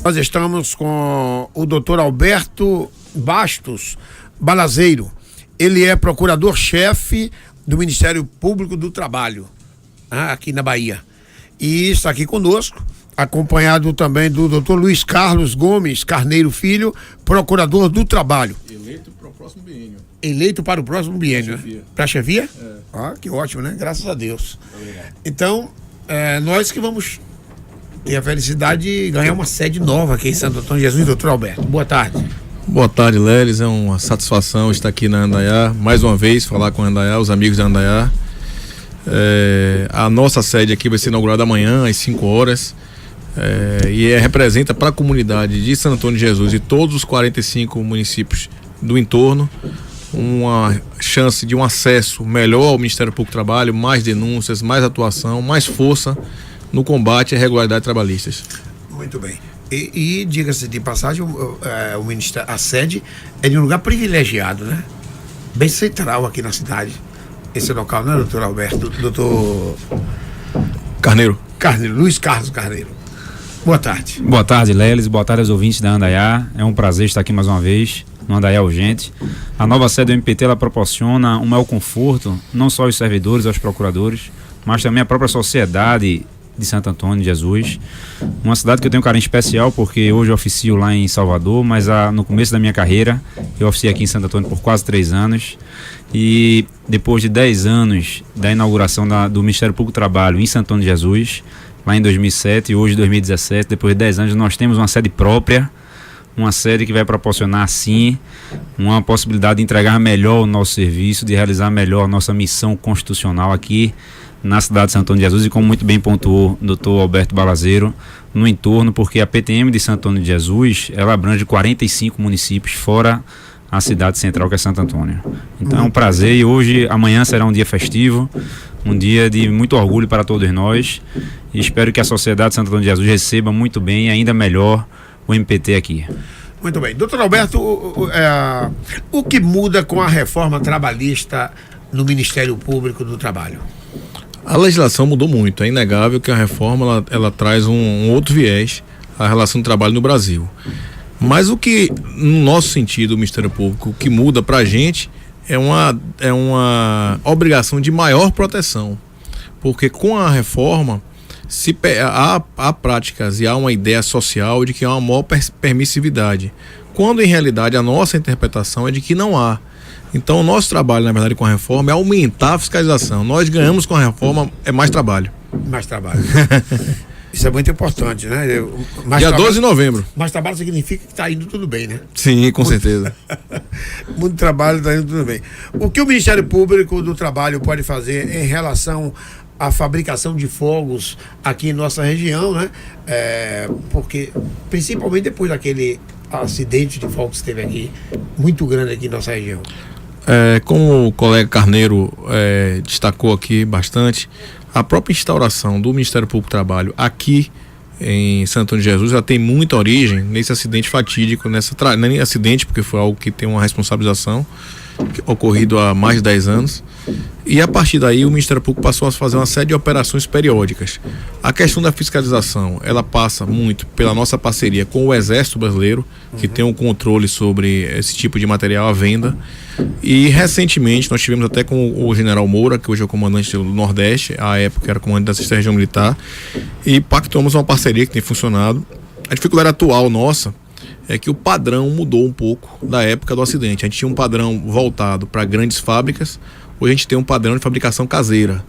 Nós estamos com o doutor Alberto Bastos Balazeiro. Ele é procurador-chefe do Ministério Público do Trabalho, aqui na Bahia. E está aqui conosco, acompanhado também do doutor Luiz Carlos Gomes Carneiro Filho, procurador do Trabalho. Eleito para o próximo biênio. Eleito para o próximo biênio, né? Para a chefia? É. Que ótimo, né? Graças a Deus. Obrigado. Então, nós que vamos ter a felicidade de ganhar uma sede nova aqui em Santo Antônio de Jesus. Doutor Alberto, boa tarde. Boa tarde, Lelis. É uma satisfação estar aqui na Andaiá, mais uma vez, falar com a Andaiá, os amigos da Andaiá. A nossa sede aqui vai ser inaugurada amanhã, às 5 horas. Representa para a comunidade de Santo Antônio de Jesus e todos os 45 municípios do entorno uma chance de um acesso melhor ao Ministério Público do Trabalho, mais denúncias, mais atuação, mais força no combate à irregularidade trabalhistas. Muito bem. E diga-se de passagem, o Ministério, a sede é de um lugar privilegiado, né? Bem central aqui na cidade. Esse local, né, doutor Alberto? Doutor Carneiro, Luiz Carlos Carneiro. Boa tarde. Boa tarde, Lelis. Boa tarde aos ouvintes da Andaiá. É um prazer estar aqui mais uma vez no Andaiá Urgente. A nova sede do MPT ela proporciona um maior conforto, não só aos servidores, aos procuradores, mas também à própria sociedade de Santo Antônio de Jesus. Uma cidade que eu tenho um carinho especial porque hoje eu oficio lá em Salvador, mas no começo da minha carreira eu oficiei aqui em Santo Antônio por quase 3 anos. E depois de 10 anos da inauguração do Ministério Público do Trabalho em Santo Antônio de Jesus, lá em 2007 e hoje 2017, depois de 10 anos, nós temos uma sede própria, uma sede que vai proporcionar, sim, uma possibilidade de entregar melhor o nosso serviço, de realizar melhor a nossa missão constitucional aqui na cidade de Santo Antônio de Jesus e, como muito bem pontuou o doutor Alberto Balazeiro, no entorno, porque a PTM de Santo Antônio de Jesus, ela abrange 45 municípios fora a cidade central, que é Santo Antônio. Então é um prazer e amanhã será um dia festivo, um dia de muito orgulho para todos nós e espero que a sociedade de Santo Antônio de Jesus receba muito bem e ainda melhor o MPT aqui. Muito bem. Doutor Alberto, o que muda com a reforma trabalhista no Ministério Público do Trabalho? a legislação mudou muito. É inegável que a reforma ela traz um outro viés à relação do trabalho no Brasil. Mas o que, no nosso sentido, o Ministério Público, o que muda para a gente é uma obrigação de maior proteção. Porque com a reforma há práticas e há uma ideia social de que há uma maior permissividade, quando em realidade a nossa interpretação é de que não há. Então o nosso trabalho, na verdade, com a reforma é aumentar a fiscalização. Nós ganhamos com a reforma mais trabalho. Mais trabalho. Isso é muito importante, né? Dia 12 de novembro. Mais trabalho significa que está indo tudo bem, né? Sim, com certeza. Muito trabalho, está indo tudo bem. O que o Ministério Público do Trabalho pode fazer em relação à fabricação de fogos aqui em nossa região, né? Porque, principalmente depois daquele acidente de fogos que teve aqui, muito grande aqui em nossa região. Como o colega Carneiro destacou aqui bastante, a própria instauração do Ministério Público do Trabalho aqui em Santo Antônio de Jesus já tem muita origem nesse acidente fatídico, nem acidente, porque foi algo que tem uma responsabilização ocorrido há mais de 10 anos, e a partir daí o Ministério Público passou a fazer uma série de operações periódicas. A questão da fiscalização, ela passa muito pela nossa parceria com o Exército Brasileiro, que tem um controle sobre esse tipo de material à venda, e recentemente nós tivemos até com o General Moura, que hoje é o comandante do Nordeste, à época era comandante da 6ª Região Militar, e pactuamos uma parceria que tem funcionado. A dificuldade atual nossa é que o padrão mudou um pouco da época do acidente. A gente tinha um padrão voltado para grandes fábricas, hoje a gente tem um padrão de fabricação caseira.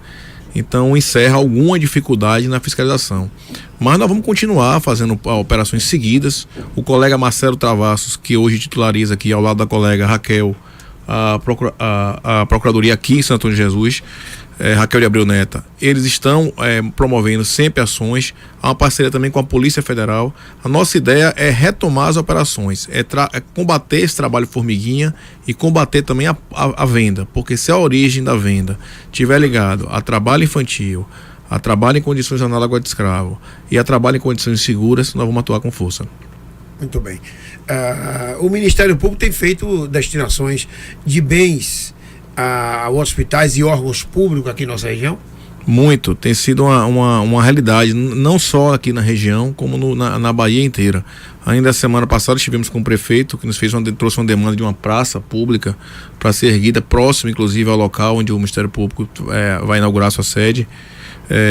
Então encerra alguma dificuldade na fiscalização. Mas nós vamos continuar fazendo operações seguidas. O colega Marcelo Travassos, que hoje titulariza aqui ao lado da colega Raquel a Procuradoria aqui em Santo Antônio de Jesus, Raquel de Abreu Neta, eles estão promovendo sempre ações. Há uma parceria também com a Polícia Federal. A nossa ideia é retomar as operações, é combater esse trabalho formiguinha e combater também a venda, porque se a origem da venda estiver ligado a trabalho infantil, a trabalho em condições análogas de escravo e a trabalho em condições seguras, nós vamos atuar com força. Muito bem. O Ministério Público tem feito destinações de bens a hospitais e órgãos públicos aqui em nossa região? Muito, tem sido uma realidade, não só aqui na região, como na Bahia inteira. Ainda a semana passada estivemos com o prefeito, que nos trouxe uma demanda de uma praça pública para ser erguida, próximo inclusive ao local onde o Ministério Público vai inaugurar sua sede.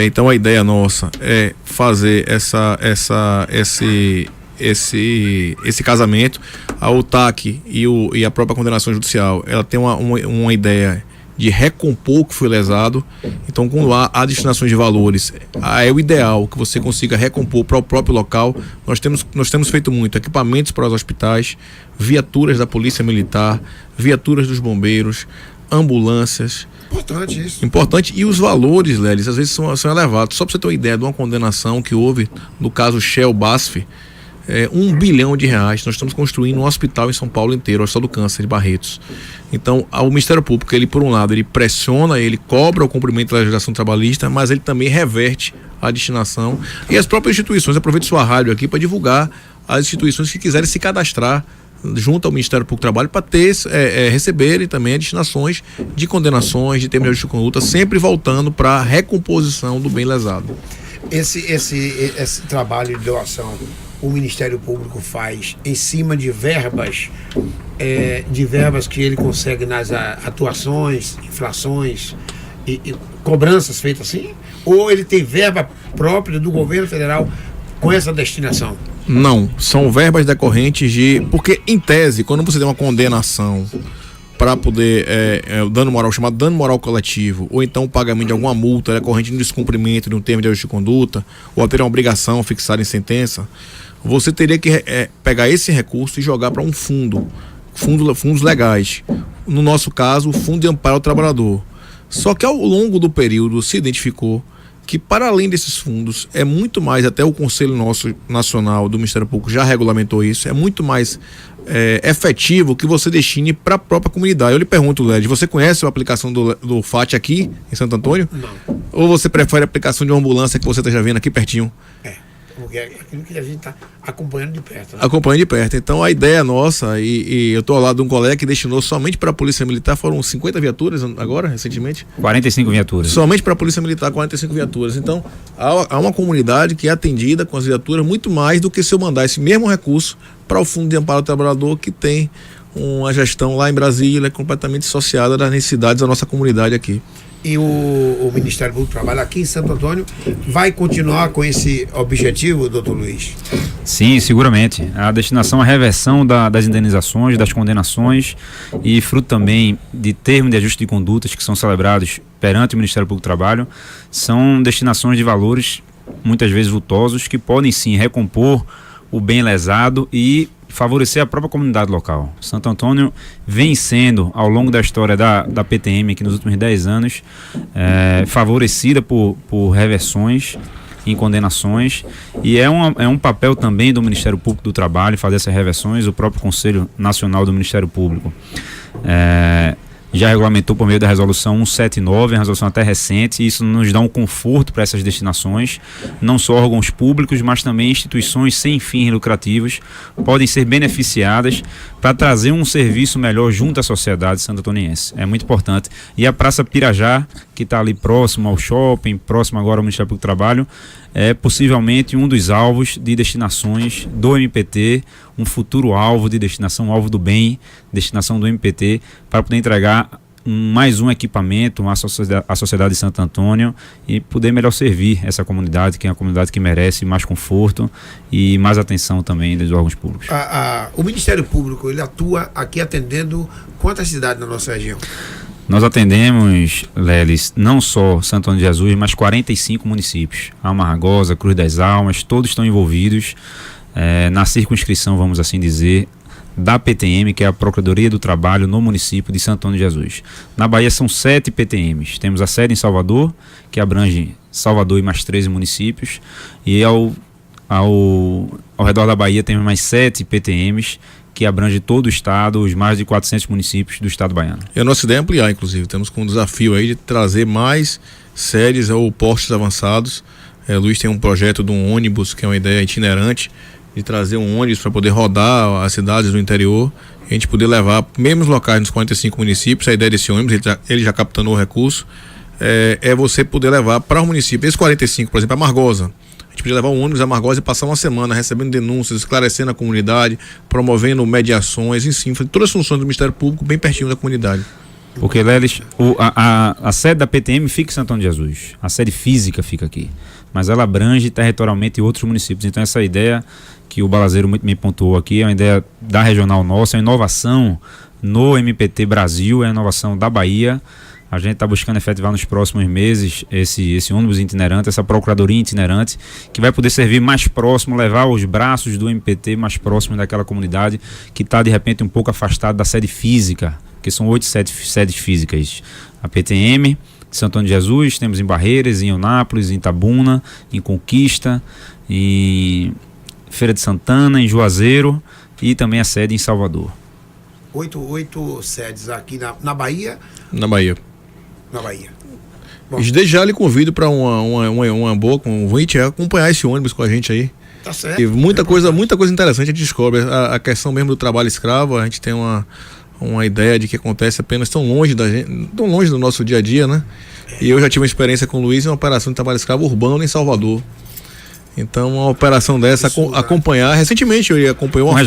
Então a ideia nossa é fazer esse casamento. A UTAC e a própria condenação judicial, ela tem uma ideia de recompor o que foi lesado. Então, quando há destinações de valores, é o ideal que você consiga recompor para o próprio local. Nós temos feito muito equipamentos para os hospitais, viaturas da Polícia Militar, viaturas dos bombeiros, ambulâncias. Importante isso. Importante. E os valores, Lelis, às vezes são elevados. Só para você ter uma ideia de uma condenação que houve no caso Shell Basf, R$1 bilhão. Nós estamos construindo um hospital em São Paulo inteiro, o Hospital do Câncer de Barretos. Então, o Ministério Público, ele por um lado, ele pressiona, ele cobra o cumprimento da legislação trabalhista, mas ele também reverte a destinação. E as próprias instituições, aproveito sua rádio aqui para divulgar as instituições que quiserem se cadastrar junto ao Ministério Público do Trabalho para receberem também as destinações de condenações, de termos de conduta, sempre voltando para a recomposição do bem lesado. Esse trabalho de doação o Ministério Público faz em cima de verbas que ele consegue nas atuações, inflações e cobranças feitas assim? Ou ele tem verba própria do governo federal com essa destinação? Não, são verbas decorrentes porque em tese, quando você tem uma condenação para poder o dano moral, chamado dano moral coletivo, ou então o pagamento de alguma multa decorrente de um descumprimento de um termo de ajuste de conduta, ou até uma obrigação fixada em sentença, você teria que pegar esse recurso e jogar para um fundos legais. No nosso caso, o Fundo de Amparo ao Trabalhador. Só que ao longo do período se identificou que, para além desses fundos, é muito mais, até o Conselho Nacional do Ministério Público já regulamentou isso, é muito mais efetivo que você destine para a própria comunidade. Eu lhe pergunto, Led, você conhece a aplicação do FAT aqui em Santo Antônio? Não. Ou você prefere a aplicação de uma ambulância que você esteja vendo aqui pertinho? Porque é aquilo que a gente está acompanhando de perto. Né? Acompanhando de perto. Então a ideia nossa, e eu estou ao lado de um colega que destinou somente para a Polícia Militar, foram 50 viaturas agora, recentemente? 45 viaturas. Somente para a Polícia Militar, 45 viaturas. Então há uma comunidade que é atendida com as viaturas muito mais do que se eu mandar esse mesmo recurso para o Fundo de Amparo ao Trabalhador, que tem uma gestão lá em Brasília completamente associada das necessidades da nossa comunidade aqui. E o Ministério Público do Trabalho aqui em Santo Antônio vai continuar com esse objetivo, doutor Luiz? Sim, seguramente. A destinação, a reversão das indenizações, das condenações e fruto também de termos de ajuste de condutas que são celebrados perante o Ministério Público do Trabalho, são destinações de valores muitas vezes vultosos que podem sim recompor o bem lesado e favorecer a própria comunidade local. Santo Antônio vem sendo, ao longo da história da PTM, aqui nos últimos 10 anos, favorecida por reversões em condenações, e é um papel também do Ministério Público do Trabalho fazer essas reversões. O próprio Conselho Nacional do Ministério Público já regulamentou por meio da resolução 179, uma resolução até recente, e isso nos dá um conforto para essas destinações. Não só órgãos públicos, mas também instituições sem fins lucrativos podem ser beneficiadas para trazer um serviço melhor junto à sociedade santo-antoniense. É muito importante. E a Praça Pirajá, que está ali próximo ao shopping, próximo agora ao Ministério Público do Trabalho, é possivelmente um dos alvos de destinações do MPT, um futuro alvo de destinação, alvo do bem, destinação do MPT, para poder entregar mais um equipamento à sociedade de Santo Antônio e poder melhor servir essa comunidade, que é uma comunidade que merece mais conforto e mais atenção também dos órgãos públicos. O Ministério Público, ele atua aqui atendendo quantas cidades na nossa região? Nós atendemos, Lelis, não só Santo Antônio de Jesus, mas 45 municípios. Amargosa, Cruz das Almas, todos estão envolvidos na circunscrição, vamos assim dizer, da PTM, que é a Procuradoria do Trabalho no município de Santo Antônio de Jesus. Na Bahia são 7 PTMs. Temos a sede em Salvador, que abrange Salvador e mais 13 municípios. E ao redor da Bahia temos mais 7 PTMs, que abrange todo o estado, os mais de 400 municípios do estado baiano. E a nossa ideia é ampliar, inclusive. Temos com um desafio aí de trazer mais séries ou postos avançados. Luiz tem um projeto de um ônibus, que é uma ideia itinerante, de trazer um ônibus para poder rodar as cidades do interior, e a gente poder levar mesmos locais nos 45 municípios. A ideia desse ônibus, ele já captanou o recurso, é você poder levar para o município. Esse 45, por exemplo, a Margosa. A gente podia levar um ônibus a Margosa e passar uma semana recebendo denúncias, esclarecendo a comunidade, promovendo mediações, enfim, todas as funções do Ministério Público bem pertinho da comunidade. Porque, Lelis, a sede da PTM fica em Santo Antônio de Jesus. A sede física fica aqui. Mas ela abrange territorialmente outros municípios. Então, essa ideia que o Balazeiro muito bem pontuou aqui é uma ideia da Regional Nossa, é uma inovação no MPT Brasil, é uma inovação da Bahia. A gente está buscando efetivar nos próximos meses esse ônibus itinerante, essa procuradoria itinerante, que vai poder servir mais próximo, levar os braços do MPT mais próximo daquela comunidade que está, de repente, um pouco afastada da sede física, porque são 8 sedes físicas. A PTM, Santo Antônio de Jesus, temos em Barreiras, em Eunápolis, em Itabuna, em Conquista, em Feira de Santana, em Juazeiro e também a sede em Salvador. 8 sedes aqui na Bahia. Na Bahia. Na Bahia. Bom, Desde já lhe convido para uma boa convite, acompanhar esse ônibus com a gente aí. tá certo. E muita coisa interessante a gente descobre. A questão mesmo do trabalho escravo, a gente tem uma ideia de que acontece apenas tão longe da gente, tão longe do nosso dia a dia, né? E eu já tive uma experiência com o Luiz em uma operação de trabalho escravo urbano em Salvador. Então, uma operação dessa, acompanhar. Recentemente eu acompanhei uma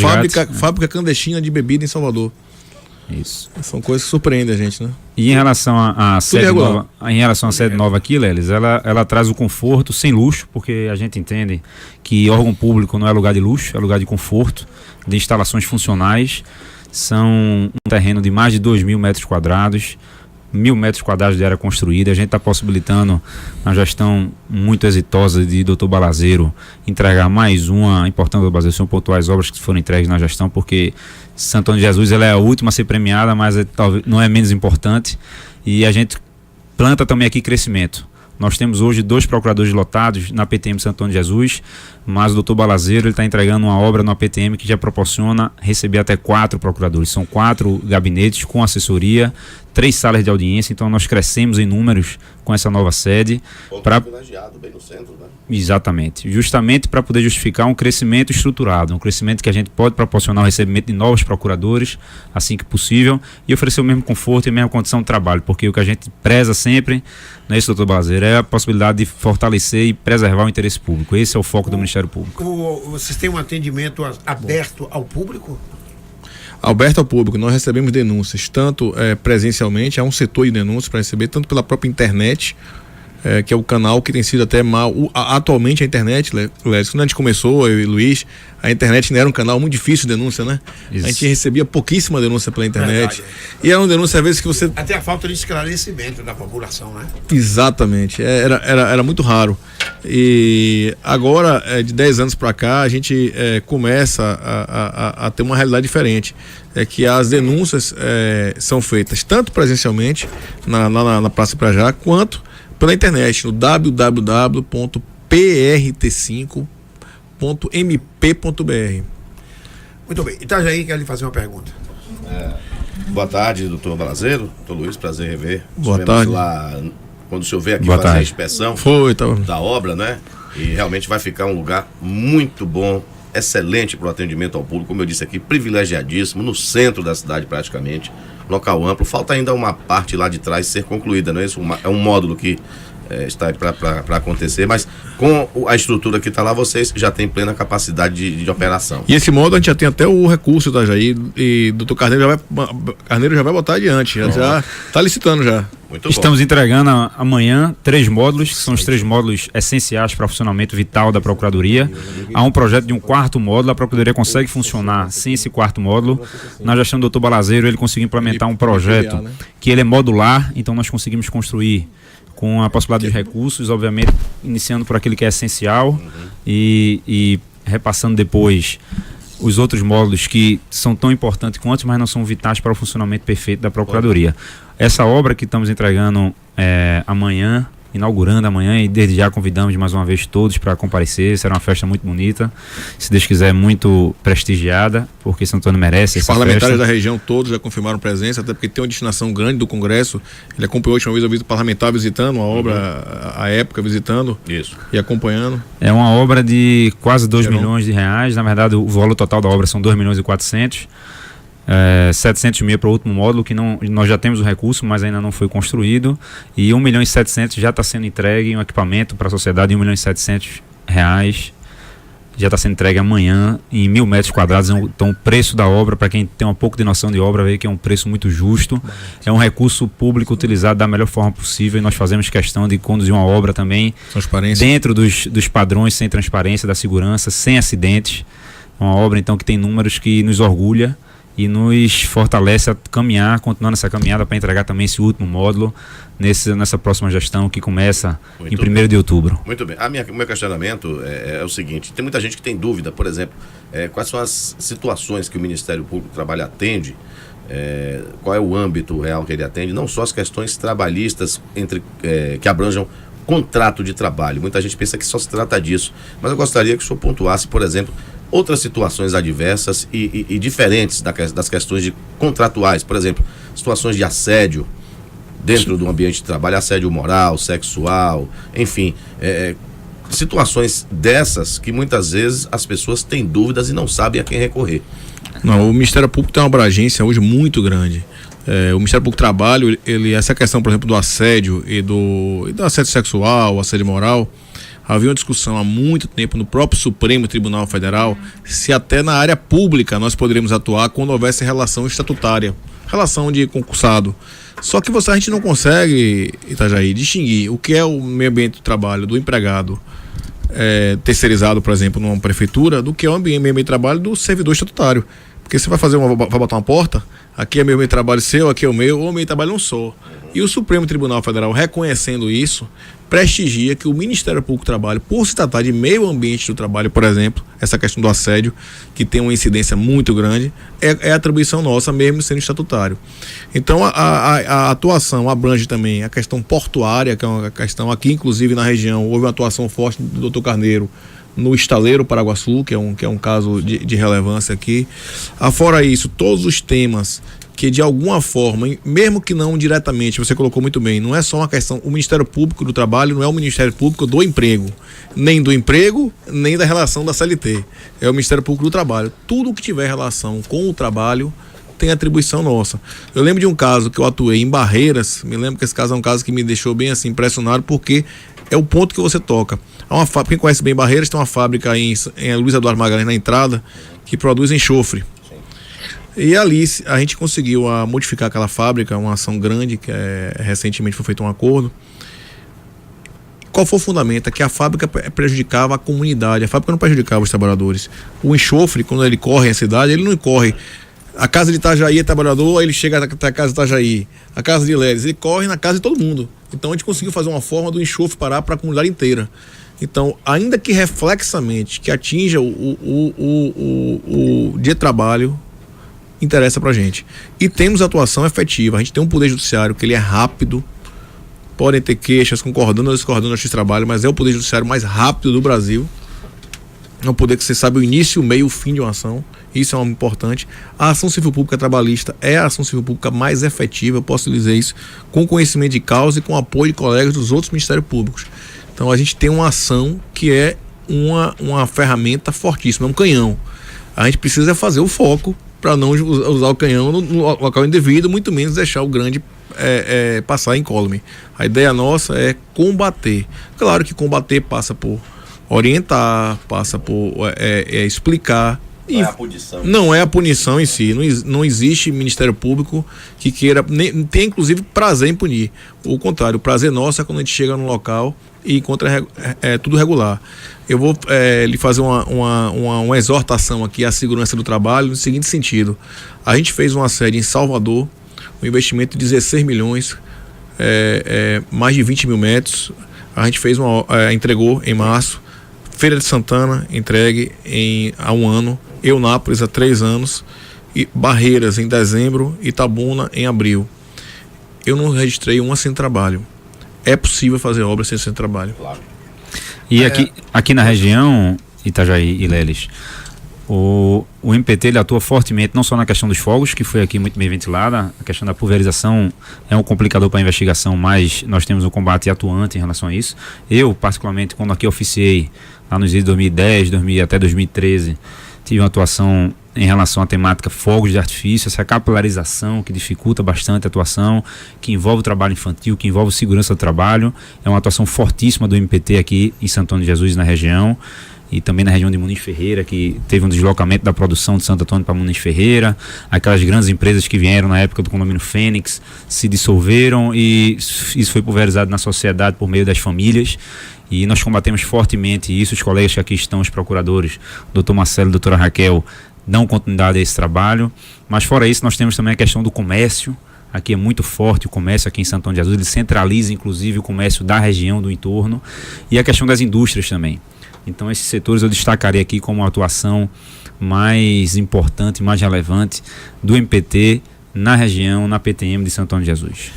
fábrica clandestina de bebida em Salvador. Isso. São coisas que surpreendem a gente, né? E em relação à sede nova aqui, Lelis, ela traz o conforto sem luxo, porque a gente entende que órgão público não é lugar de luxo, é lugar de conforto, de instalações funcionais. São um terreno de mais de 2.000 metros quadrados, 1.000 metros quadrados de área construída. A gente está possibilitando uma gestão muito exitosa de Dr. Balazeiro entregar mais uma importante Balazeiro, pontuar as obras que foram entregues na gestão, porque Santo Antônio de Jesus ela é a última a ser premiada, mas talvez não é menos importante. E a gente planta também aqui crescimento. Nós temos hoje 2 procuradores lotados na PTM Santo Antônio de Jesus, mas o Dr. Balazeiro está entregando uma obra na PTM que já proporciona receber até 4 procuradores. São 4 gabinetes com assessoria, 3 salas de audiência, então nós crescemos em números com essa nova sede. Privilegiado bem no centro, né? Exatamente, justamente para poder justificar um crescimento estruturado, um crescimento que a gente pode proporcionar o recebimento de novos procuradores assim que possível e oferecer o mesmo conforto e a mesma condição de trabalho, porque o que a gente preza sempre, não é isso, doutor Balazeiro, é a possibilidade de fortalecer e preservar o interesse público. Esse é o foco do Ministério Público. Vocês têm um atendimento aberto ao público? Aberto ao público, nós recebemos denúncias, tanto presencialmente, há um setor de denúncias para receber, tanto pela própria internet, que é o canal que tem sido até mal. Atualmente a internet, Léo, quando a gente começou, eu e Luiz, a internet não era um canal muito difícil de denúncia, né? Isso. A gente recebia pouquíssima denúncia pela internet. Verdade. E era uma denúncia, às vezes, que você... Até a falta de esclarecimento da população, né? Exatamente, era muito raro. E agora, de 10 anos para cá, a gente começa a ter uma realidade diferente. É que as denúncias são feitas tanto presencialmente, na Praça Pirajá, quanto pela internet, no www.prt5.mp.br. Muito bem. Itajaí quer lhe fazer uma pergunta. Boa tarde, doutor Balazeiro. Doutor Luiz, prazer rever. Boa tarde. Lá, quando o senhor veio aqui Boa fazer tarde. a inspeção da obra, né? E realmente vai ficar um lugar muito bom, excelente para o atendimento ao público, como eu disse aqui, privilegiadíssimo, no centro da cidade praticamente, local amplo. Falta ainda uma parte lá de trás ser concluída, não é isso? É um módulo que está para acontecer, mas com a estrutura que está lá, vocês já têm plena capacidade de operação. E esse módulo a gente já tem até o recurso da Jair, e o doutor Carneiro já vai botar adiante, já está licitando já. Muito Estamos bom. entregando amanhã 3 módulos, que são os 3 módulos essenciais para o funcionamento vital da Procuradoria. Há um projeto de um 4º módulo, a Procuradoria consegue funcionar sem esse 4º módulo. Na gestão do Dr. Balazeiro, ele conseguiu implementar um projeto que ele é modular, então nós conseguimos construir com a possibilidade de recursos, obviamente, iniciando por aquele que é essencial e repassando depois os outros módulos que são tão importantes quanto, mas não são vitais para o funcionamento perfeito da Procuradoria. Essa obra que estamos entregando amanhã, inaugurando amanhã, e desde já convidamos mais uma vez todos para comparecer. Será uma festa muito bonita, se Deus quiser, muito prestigiada, porque Santo Antônio merece essa festa. Os parlamentares da região todos já confirmaram presença, até porque tem uma destinação grande do Congresso. Ele acompanhou a última vez o parlamentar visitando a obra, à época visitando. Isso. E acompanhando. É uma obra de quase 2 milhões de reais. Na verdade, o valor total da obra são 2 milhões e 400. 700 mil para o último módulo, que nós já temos o recurso, mas ainda não foi construído, e 1.700.000 já está sendo entregue um equipamento para a sociedade, 1.700.000 reais já está sendo entregue amanhã em 1.000 metros quadrados. Então o preço da obra, para quem tem um pouco de noção de obra, vê que é um preço muito justo, é um recurso público utilizado da melhor forma possível, e nós fazemos questão de conduzir uma obra também dentro dos padrões, sem transparência, da segurança, sem acidentes. Uma obra então que tem números que nos orgulha e nos fortalece a caminhar, continuar nessa caminhada para entregar também esse último módulo nessa próxima gestão que começa em 1º de outubro. Muito bem. O meu questionamento é o seguinte: tem muita gente que tem dúvida, por exemplo, quais são as situações que o Ministério Público do Trabalho atende, qual é o âmbito real que ele atende, não só as questões trabalhistas que abranjam contrato de trabalho. Muita gente pensa que só se trata disso, mas eu gostaria que o senhor pontuasse, por exemplo, outras situações adversas e diferentes das questões contratuais. Por exemplo, situações de assédio dentro do ambiente de trabalho, assédio moral, sexual, enfim, situações dessas que muitas vezes as pessoas têm dúvidas e não sabem a quem recorrer. Não, o Ministério Público tem uma abrangência hoje muito grande. O Ministério Público do Trabalho, essa questão, por exemplo, do assédio e do assédio sexual, assédio moral, havia uma discussão há muito tempo no próprio Supremo Tribunal Federal se até na área pública nós poderíamos atuar quando houvesse relação estatutária, relação de concursado. Só que a gente não consegue, Itajaí, distinguir o que é o meio ambiente do trabalho do empregado terceirizado, por exemplo, numa prefeitura, do que é o meio ambiente de trabalho do servidor estatutário. Porque você vai botar uma porta, aqui é meu meio de trabalho seu, aqui é o meu, ou o meio de trabalho não sou. E o Supremo Tribunal Federal, reconhecendo isso, prestigia que o Ministério Público do Trabalho, por se tratar de meio ambiente do trabalho, por exemplo, essa questão do assédio, que tem uma incidência muito grande, é atribuição nossa, mesmo sendo estatutário. Então, a atuação abrange também a questão portuária, que é uma questão aqui, inclusive na região, houve uma atuação forte do Dr. Carneiro no estaleiro Paraguaçu, que é um caso de relevância aqui. Afora isso, todos os temas que de alguma forma, mesmo que não diretamente, você colocou muito bem, não é só uma questão, o Ministério Público do Trabalho não é o Ministério Público do Emprego, nem do emprego, nem da relação da CLT, é o Ministério Público do Trabalho. Tudo que tiver relação com o trabalho tem atribuição nossa. Eu lembro de um caso que eu atuei em Barreiras, me lembro que esse caso é um caso que me deixou bem assim impressionado, porque é o ponto que você toca. Quem conhece bem Barreiras, tem uma fábrica em Luiz Eduardo Magalhães, na entrada, que produz enxofre. E ali a gente conseguiu modificar aquela fábrica, uma ação grande, que recentemente foi feito um acordo. Qual foi o fundamento? É que a fábrica prejudicava a comunidade, a fábrica não prejudicava os trabalhadores. O enxofre, quando ele corre em cidade, ele não corre. A casa de Itajaí é trabalhador, aí ele chega até a casa de Itajaí. A casa de Léris, ele corre na casa de todo mundo. Então a gente conseguiu fazer uma forma do enxofre parar para a comunidade inteira. Então, ainda que reflexamente, que atinja o dia de trabalho, interessa pra gente. E temos atuação efetiva. A gente tem um poder judiciário que ele é rápido. Podem ter queixas, concordando ou discordando no trabalho, mas é o poder judiciário mais rápido do Brasil. É um poder que você sabe o início, o meio, o fim de uma ação. Isso é algo importante. A ação civil pública trabalhista é a ação civil pública mais efetiva, eu posso dizer isso, com conhecimento de causa e com apoio de colegas dos outros ministérios públicos. Então a gente tem uma ação que é uma ferramenta fortíssima, é um canhão. A gente precisa fazer o foco para não usar o canhão no local indevido, muito menos deixar o grande passar incólume. A ideia nossa é combater. Claro que combater passa por orientar, passa por explicar. Não é a punição. Não é a punição em si. Não existe Ministério Público que queira, tem inclusive prazer em punir. O contrário, o prazer nosso é quando a gente chega no local e encontra tudo regular. Eu vou lhe fazer uma exortação aqui à segurança do trabalho no seguinte sentido. A gente fez uma sede em Salvador, um investimento de 16 milhões, mais de 20 mil metros. A gente fez entregou em março. Feira de Santana, entregue há 1 ano. Eunápolis há 3 anos. E Barreiras em dezembro. Itabuna em abril. Eu não registrei uma sem trabalho. É possível fazer obra sem trabalho. Claro. E aqui na região, Itajaí e Lélis, o MPT ele atua fortemente não só na questão dos fogos, que foi aqui muito bem ventilada, a questão da pulverização é um complicador para a investigação, mas nós temos um combate atuante em relação a isso. Eu, particularmente, quando aqui oficiei, lá nos anos 2010, até 2013, tive uma atuação em relação à temática fogos de artifício, essa capilarização que dificulta bastante a atuação, que envolve o trabalho infantil, que envolve segurança do trabalho. É uma atuação fortíssima do MPT aqui em Santo Antônio de Jesus, na região, e também na região de Muniz Ferreira, que teve um deslocamento da produção de Santo Antônio para Muniz Ferreira. Aquelas grandes empresas que vieram na época do condomínio Fênix se dissolveram, e isso foi pulverizado na sociedade por meio das famílias. E nós combatemos fortemente isso. Os colegas que aqui estão, os procuradores, doutor Marcelo e doutora Raquel, dão continuidade a esse trabalho. Mas fora isso, nós temos também a questão do comércio. Aqui é muito forte o comércio aqui em Santo Antônio de Jesus, ele centraliza inclusive o comércio da região, do entorno, e a questão das indústrias também. Então esses setores eu destacarei aqui como a atuação mais importante, mais relevante do MPT na região, na PTM de Santo Antônio de Jesus.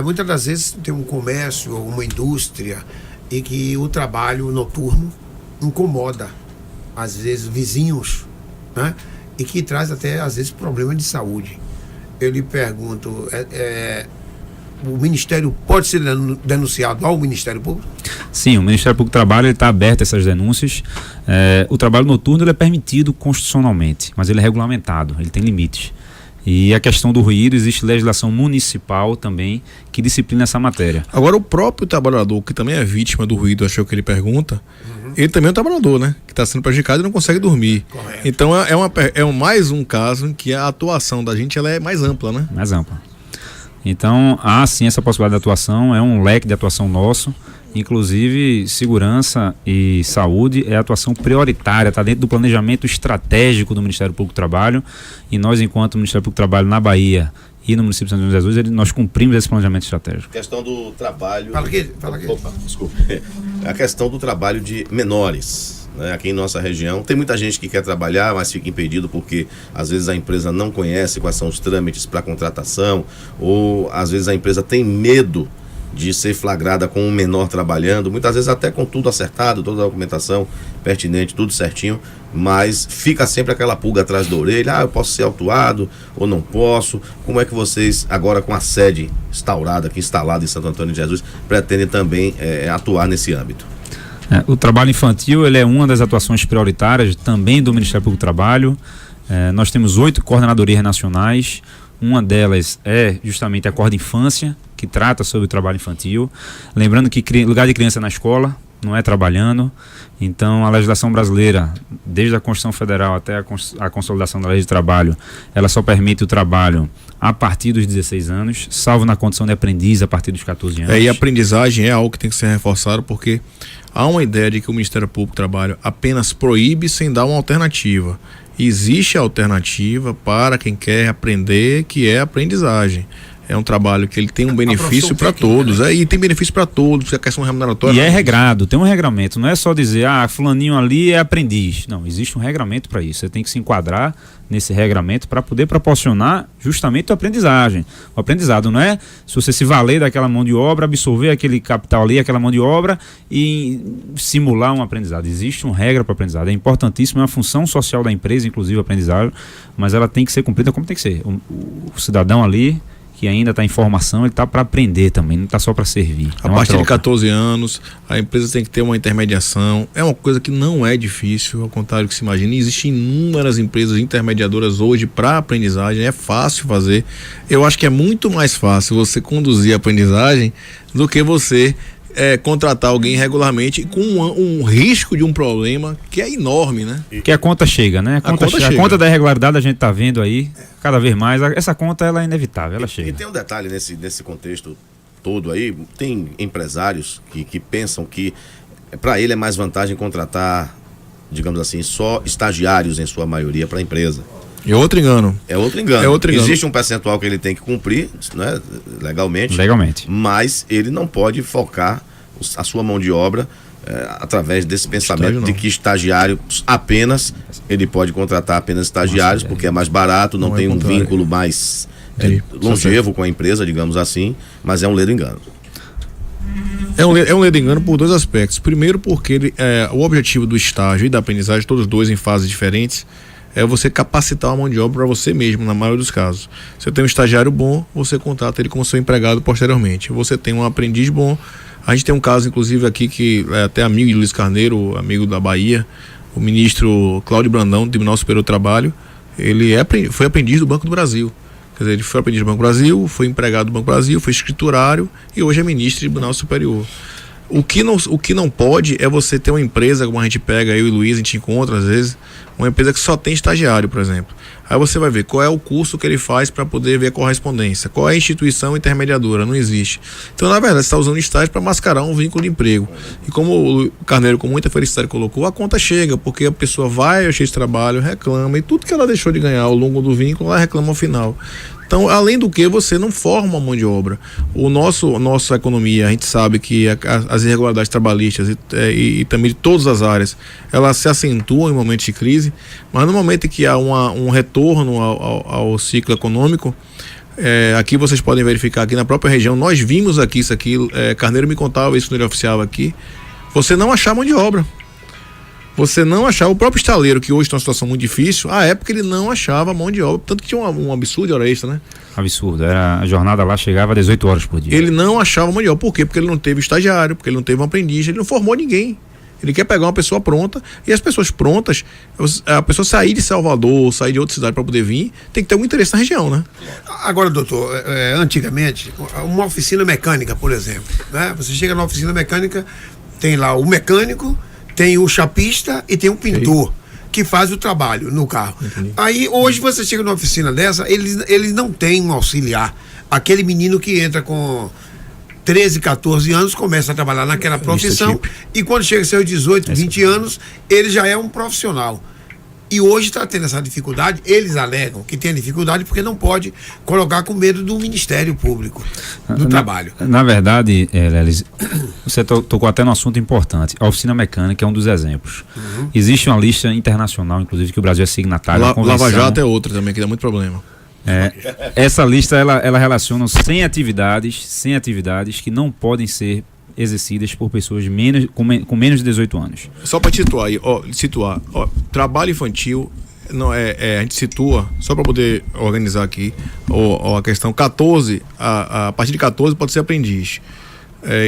Muitas das vezes tem um comércio, uma indústria, e que o trabalho noturno incomoda, às vezes, vizinhos, né? E que traz até, às vezes, problemas de saúde. Eu lhe pergunto, o Ministério pode ser denunciado ao Ministério Público? Sim, o Ministério Público do Trabalho está aberto a essas denúncias. O trabalho noturno ele é permitido constitucionalmente, mas ele é regulamentado, ele tem limites. E a questão do ruído, existe legislação municipal também que disciplina essa matéria. Agora, o próprio trabalhador, que também é vítima do ruído, achei que ele pergunta, ele também é um trabalhador, né? Que está sendo prejudicado e não consegue dormir. Correto. Então, mais um caso em que a atuação da gente ela é mais ampla, né? Mais ampla. Então, há sim essa possibilidade de atuação, é um leque de atuação nosso. Inclusive, segurança e saúde é atuação prioritária, está dentro do planejamento estratégico do Ministério Público do Trabalho, e nós, enquanto Ministério Público do Trabalho na Bahia e no município de Santo Antônio de Jesus, nós cumprimos esse planejamento estratégico. A questão do trabalho... Fala aqui. Opa, desculpa. A questão do trabalho de menores, né? Aqui em nossa região, tem muita gente que quer trabalhar, mas fica impedido porque às vezes a empresa não conhece quais são os trâmites para contratação, ou às vezes a empresa tem medo de ser flagrada com um menor trabalhando, muitas vezes até com tudo acertado, toda a documentação pertinente, tudo certinho, mas fica sempre aquela pulga atrás da orelha, eu posso ser autuado ou não posso. Como é que vocês, agora com a sede instaurada aqui, instalada em Santo Antônio de Jesus, pretendem também atuar nesse âmbito? O trabalho infantil ele é uma das atuações prioritárias também do Ministério Público do Trabalho. Nós temos 8 coordenadorias nacionais. Uma delas é justamente a Corda Infância, que trata sobre o trabalho infantil. Lembrando que lugar de criança na escola, não é trabalhando. Então, a legislação brasileira, desde a Constituição Federal até a consolidação da Lei de Trabalho, ela só permite o trabalho a partir dos 16 anos, salvo na condição de aprendiz a partir dos 14 anos. E a aprendizagem é algo que tem que ser reforçado, porque há uma ideia de que o Ministério Público do Trabalho apenas proíbe sem dar uma alternativa. Existe alternativa para quem quer aprender, que é a aprendizagem. É um trabalho que ele tem um benefício para todos, né? E tem benefício para todos, a questão remuneratória. E é regrado, tem um regramento, não é só dizer, fulaninho ali é aprendiz. Não, existe um regramento para isso. Você tem que se enquadrar nesse regramento para poder proporcionar justamente a aprendizagem. O aprendizado não é se você se valer daquela mão de obra, absorver aquele capital ali, aquela mão de obra e simular um aprendizado. Existe uma regra para o aprendizado. É importantíssimo, é uma função social da empresa, inclusive o aprendizado, mas ela tem que ser cumprida como tem que ser. O cidadão ali que ainda está em formação, ele está para aprender também, não está só para servir. A partir de 14 anos, a empresa tem que ter uma intermediação. É uma coisa que não é difícil, ao contrário do que se imagina. Existem inúmeras empresas intermediadoras hoje para aprendizagem, é fácil fazer. Eu acho que é muito mais fácil você conduzir a aprendizagem do que você contratar alguém regularmente com um risco de um problema que é enorme, né? Que a conta chega, né? A conta da irregularidade a gente está vendo aí cada vez mais. Essa conta ela é inevitável, ela chega. E tem um detalhe nesse contexto todo aí, tem empresários que pensam que para ele é mais vantagem contratar, digamos assim, só estagiários em sua maioria para a empresa. É outro engano. Existe um percentual que ele tem que cumprir, né, legalmente, mas ele não pode focar a sua mão de obra através desse pensamento de que estagiário apenas, ele pode contratar apenas estagiários porque é mais barato, não tem um vínculo mais longevo com a empresa, digamos assim, mas é um ledo engano. É um ledo engano por dois aspectos. Primeiro, porque o objetivo do estágio e da aprendizagem, todos dois em fases diferentes, é você capacitar a mão de obra para você mesmo, na maioria dos casos. Você tem um estagiário bom, você contrata ele como seu empregado posteriormente. Você tem um aprendiz bom. A gente tem um caso, inclusive, aqui que é até amigo de Luiz Carneiro, amigo da Bahia, o ministro Cláudio Brandão, do Tribunal Superior do Trabalho, foi aprendiz do Banco do Brasil. Quer dizer, ele foi aprendiz do Banco do Brasil, foi empregado do Banco do Brasil, foi escriturário e hoje é ministro do Tribunal Superior. O que não pode é você ter uma empresa, como a gente pega, eu e Luiz, a gente encontra às vezes, uma empresa que só tem estagiário, por exemplo. Aí você vai ver qual é o curso que ele faz para poder ver a correspondência, qual é a instituição intermediadora, não existe. Então, na verdade, você está usando o estágio para mascarar um vínculo de emprego. E como o Carneiro, com muita felicidade, colocou, a conta chega, porque a pessoa vai ao cheio de trabalho, reclama, e tudo que ela deixou de ganhar ao longo do vínculo, ela reclama ao final. Então, além do que, você não forma mão de obra. Nossa economia, a gente sabe que as irregularidades trabalhistas e também de todas as áreas, elas se acentuam em momentos de crise, mas no momento em que há um retorno ao ciclo econômico, aqui vocês podem verificar, aqui na própria região, nós vimos aqui isso aqui, Carneiro me contava isso no Diário Oficial aqui, você não achar mão de obra. Você não achava, o próprio estaleiro, que hoje está uma situação muito difícil, à época ele não achava mão de obra, tanto que tinha um absurdo de hora extra, né? Absurdo, a jornada lá chegava a 18 horas por dia. Ele não achava mão de obra, por quê? Porque ele não teve estagiário, porque ele não teve um aprendiz, ele não formou ninguém. Ele quer pegar uma pessoa pronta, e as pessoas prontas, a pessoa sair de Salvador, sair de outra cidade para poder vir, tem que ter algum interesse na região, né? Agora, doutor, antigamente, uma oficina mecânica, por exemplo, né? Você chega na oficina mecânica, tem lá o mecânico, tem o chapista e tem o pintor que faz o trabalho no carro. Entendi. Aí hoje você chega numa oficina dessa, eles não têm um auxiliar. Aquele menino que entra com 13, 14 anos, começa a trabalhar naquela profissão e quando chega aos seus 18, 20 anos, ele já é um profissional. E hoje está tendo essa dificuldade, eles alegam que tem dificuldade porque não pode colocar com medo do Ministério Público do Trabalho. Na verdade, Lelis, você tocou até num assunto importante. A oficina mecânica é um dos exemplos. Existe uma lista internacional, inclusive, que o Brasil é signatário. Lava Jato é outra também, que dá muito problema. Essa lista, ela relaciona 100 atividades que não podem ser exercidas por pessoas com menos de 18 anos. Só para situar, trabalho infantil, não a gente situa, só para poder organizar aqui, a questão 14, a partir de 14 pode ser aprendiz.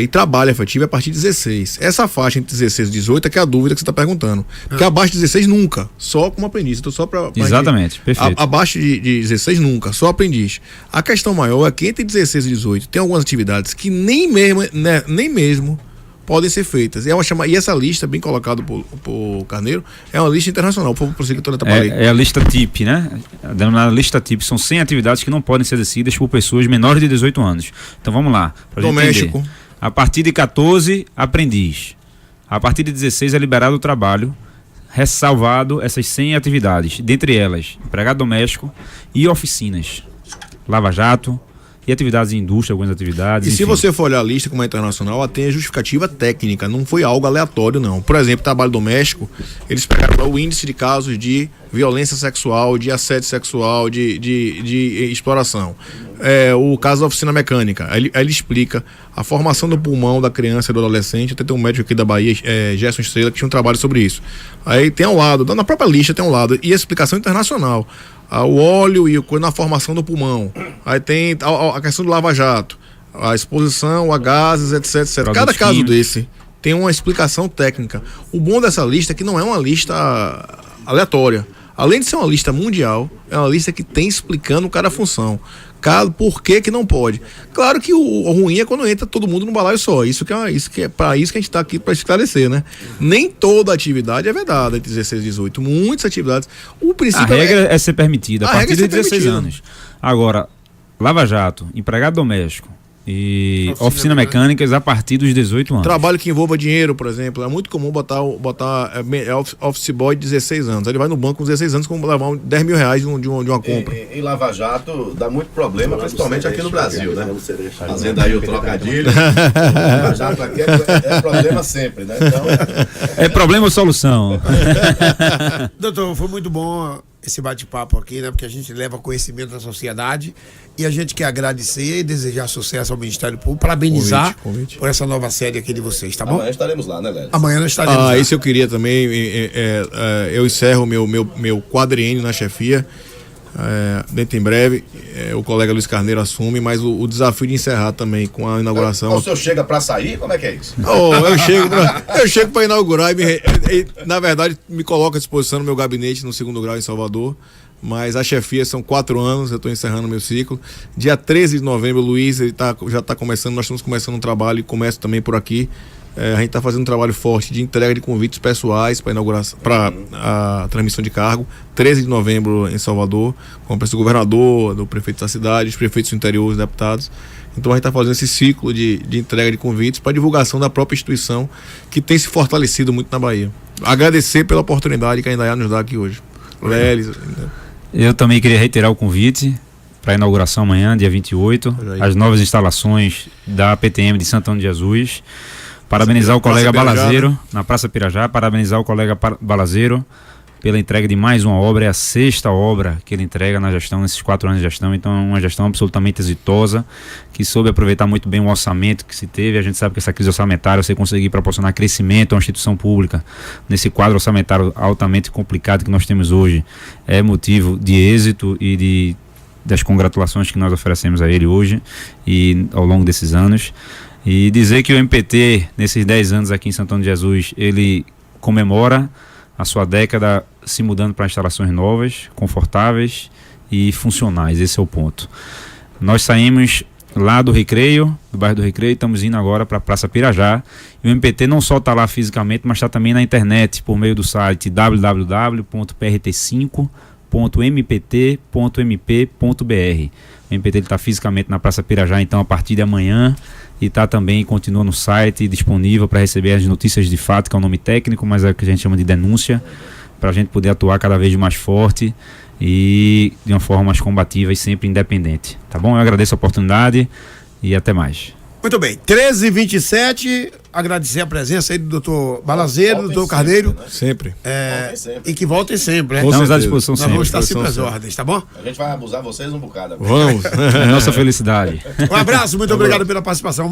E trabalho efetivo é a partir de 16. Essa faixa entre 16 e 18 é que é a dúvida que você está perguntando. Porque abaixo de 16 nunca, só como aprendiz. Então, só pra exatamente, perfeito. Abaixo de 16 nunca, só aprendiz. A questão maior é que entre 16 e 18 tem algumas atividades que nem mesmo podem ser feitas. E essa lista, bem colocada por Carneiro, é uma lista internacional. É a lista TIP, né? A denominada lista TIP. São 100 atividades que não podem ser exercidas por pessoas menores de 18 anos. Então vamos lá. Doméstico. A partir de 14, aprendiz. A partir de 16 é liberado o trabalho, ressalvado essas 100 atividades, dentre elas empregado doméstico e oficinas, Lava Jato e atividades em indústria, algumas atividades. E enfim. Se você for olhar a lista como é internacional, ela tem a justificativa técnica, não foi algo aleatório, não. Por exemplo, trabalho doméstico, eles pegaram lá o índice de casos de violência sexual, de assédio sexual, de exploração. O caso da oficina mecânica, aí ele explica a formação do pulmão da criança e do adolescente. Até tem um médico aqui da Bahia, Gerson Estrela, que tinha um trabalho sobre isso. Aí tem um lado, na própria lista tem um lado, e a explicação internacional. O óleo e na formação do pulmão. Aí tem a questão do lava-jato, a exposição a gases, etc. Cada caso desse tem uma explicação técnica. O bom dessa lista é que não é uma lista aleatória. Além de ser uma lista mundial, é uma lista que tem explicando cada função. Por que não pode. Claro que o ruim é quando entra todo mundo num balaio só. Isso que é para isso que a gente está aqui para esclarecer, né? Nem toda atividade é vedada entre 16 e 18. Muitas atividades. O princípio a regra é ser permitida a partir de 16 anos. Agora, Lava Jato, empregado doméstico e oficina mecânicas a partir dos 18 anos. Trabalho que envolva dinheiro, por exemplo. É muito comum botar office boy de 16 anos. Ele vai no banco com 16 anos como levar 10 mil reais de uma compra. Em Lava Jato dá muito problema, principalmente aqui no Brasil, né? Fazendo aí o trocadilho. Lava Jato aqui é problema sempre, né? Então... É problema ou solução? Doutor, foi muito bom esse bate-papo aqui, né? Porque a gente leva conhecimento da sociedade e a gente quer agradecer e desejar sucesso ao Ministério Público, parabenizar convite. por essa nova série aqui de vocês, tá bom? Amanhã estaremos lá, né, Lélis? Amanhã nós estaremos lá. Isso eu queria também, eu encerro meu quadriênio na chefia, dentro em breve, o colega Luiz Carneiro assume, mas o desafio de encerrar também com a inauguração. O senhor chega para sair? Como é que é isso? Eu chego para inaugurar e na verdade me coloco à disposição no meu gabinete no 2º grau em Salvador, mas a chefia são 4 anos, eu estou encerrando meu ciclo. Dia 13 de novembro, o Luiz já está começando, nós estamos começando um trabalho e começo também por aqui. A gente está fazendo um trabalho forte de entrega de convites pessoais para inauguração, para a transmissão de cargo. 13 de novembro em Salvador, com a presença do governador, do prefeito da cidade, os prefeitos do interior, os deputados. Então a gente está fazendo esse ciclo de entrega de convites para divulgação da própria instituição, que tem se fortalecido muito na Bahia. Agradecer pela oportunidade que a Indaiá nos dá aqui hoje. Lelis, eu também queria reiterar o convite para a inauguração amanhã, dia 28, as novas instalações da PTM de Santão de Jesus. Parabenizar o colega Balazeiro, na Praça Pirajá, parabenizar o colega Balazeiro pela entrega de mais uma obra, é a 6ª obra que ele entrega na gestão, nesses 4 anos de gestão, então é uma gestão absolutamente exitosa, que soube aproveitar muito bem o orçamento que se teve. A gente sabe que essa crise orçamentária, você conseguir proporcionar crescimento a uma instituição pública, nesse quadro orçamentário altamente complicado que nós temos hoje, é motivo de êxito e das congratulações que nós oferecemos a ele hoje e ao longo desses anos. E dizer que o MPT, nesses 10 anos aqui em Santão de Jesus, ele comemora a sua década se mudando para instalações novas, confortáveis e funcionais. Esse é o ponto. Nós saímos lá do Recreio, do bairro do Recreio, e estamos indo agora para a Praça Pirajá. E o MPT não só está lá fisicamente, mas está também na internet, por meio do site www.prt5.mpt.mp.br. O MPT está fisicamente na Praça Pirajá, então, a partir de amanhã, e está também, continua no site, disponível para receber as notícias de fato, que é o nome técnico, mas é o que a gente chama de denúncia, para a gente poder atuar cada vez mais forte e de uma forma mais combativa e sempre independente. Tá bom? Eu agradeço a oportunidade e até mais. Muito bem, 13h27, agradecer a presença aí do doutor Balazeiro, do doutor Carneiro. Sempre. E que voltem sempre, né? Estamos à disposição Nós sempre. vamos estar sempre às ordens, tá bom? A gente vai abusar vocês um bocado agora. Vamos. É nossa felicidade. Um abraço, muito obrigado pela participação.